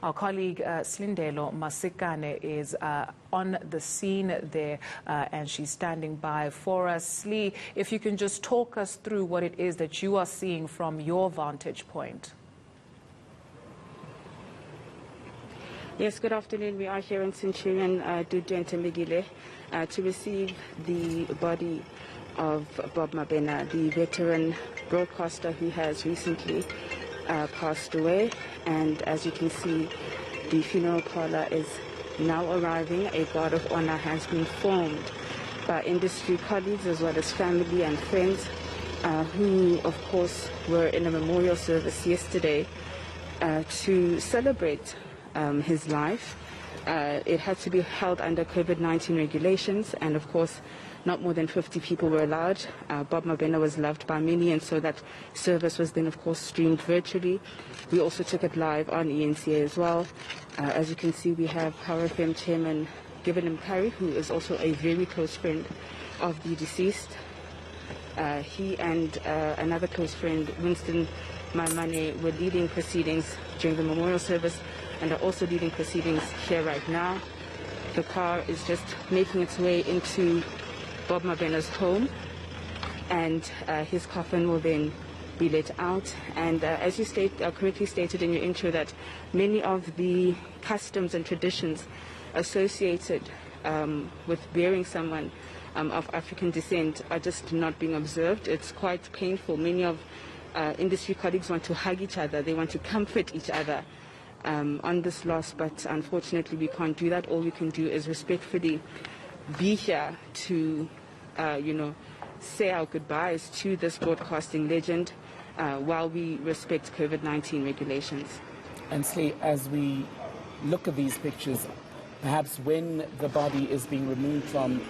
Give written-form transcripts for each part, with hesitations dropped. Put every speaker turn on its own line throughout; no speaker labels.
Our colleague Slindelo Masikane is on the scene there and she's standing by for us. Sli, if you can just talk us through what it is that you are seeing from your vantage point.
Yes, good afternoon. We are here in Centurion, Dudu and Temegile, to receive the body of Bob Mabena, the veteran broadcaster who has recently passed away. And as you can see, the funeral parlor is now arriving. A guard of honor has been formed by industry colleagues as well as family and friends who, of course, were in a memorial service yesterday to celebrate his life. It had to be held under COVID-19 regulations, and of course not more than 50 people were allowed. Bob Mabena was loved by many, and so that service was then of course streamed virtually. We also took it live on ENCA as well. As you can see, we have Power FM chairman Gibbon Mkari, who is also a very close friend of the deceased. He and another close friend, Winston Maimane, were leading proceedings during the memorial service and are also leading proceedings here right now. The car is just making its way into Bob Mabena's home, and his coffin will then be let out. And as you correctly stated in your intro, that many of the customs and traditions associated with burying someone of African descent are just not being observed. It's quite painful. Many of industry colleagues want to hug each other. They want to comfort each other on this loss, but unfortunately we can't do that. All we can do is respectfully be here to, say our goodbyes to this broadcasting legend while we respect COVID-19 regulations.
And Sli, as we look at these pictures, perhaps when the body is being removed from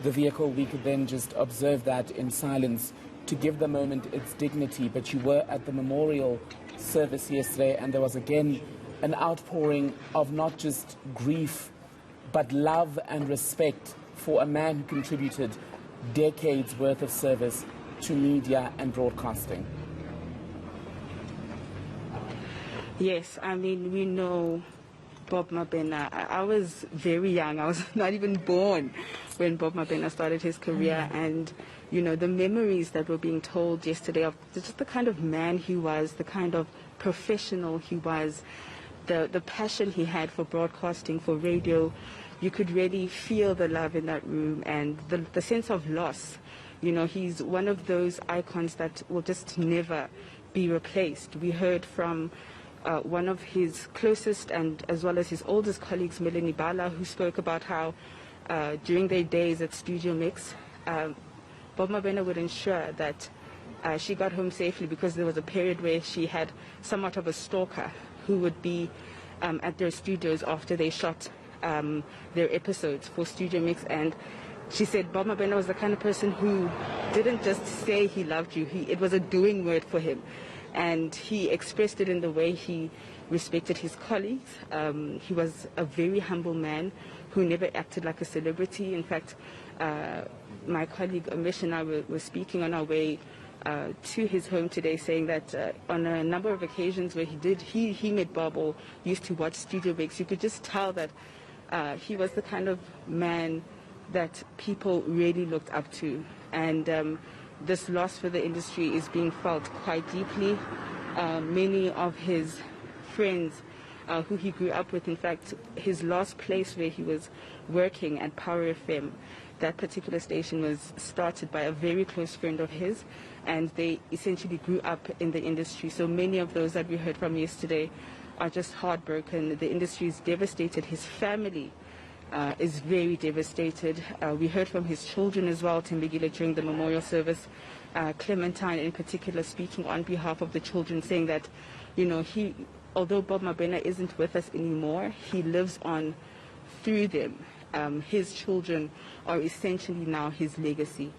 the vehicle, we could then just observe that in silence to give the moment its dignity. But you were at the memorial service yesterday, and there was again an outpouring of not just grief, but love and respect for a man who contributed decades worth of service to media and broadcasting.
Yes, I mean, we know Bob Mabena. I was very young. I was not even born when Bob Mabena started his career. And, the memories that were being told yesterday of just the kind of man he was, the kind of professional he was, the passion he had for broadcasting, for radio. You could really feel the love in that room and the sense of loss. He's one of those icons that will just never be replaced. We heard from one of his closest and as well as his oldest colleagues, Melanie Bala, who spoke about how during their days at Studio Mix, Bob Mabena would ensure that she got home safely, because there was a period where she had somewhat of a stalker who would be at their studios after they shot their episodes for Studio Mix. And she said Bob Mabena was the kind of person who didn't just say he loved you, it was a doing word for him. And he expressed it in the way he respected his colleagues. He was a very humble man who never acted like a celebrity. In fact, my colleague Amish and I were speaking on our way to his home today, saying that on a number of occasions where he met Bob or used to watch Studio Mix, you could just tell that he was the kind of man that people really looked up to. And this loss for the industry is being felt quite deeply. Many of his friends who he grew up with, in fact, his last place where he was working at Power FM, that particular station was started by a very close friend of his, and they essentially grew up in the industry. So many of those that we heard from yesterday are just heartbroken. The industry is devastated. His family is very devastated. We heard from his children as well, Tembegile, during the memorial service. Clementine in particular speaking on behalf of the children, saying that, although Bob Mabena isn't with us anymore, he lives on through them. His children are essentially now his legacy.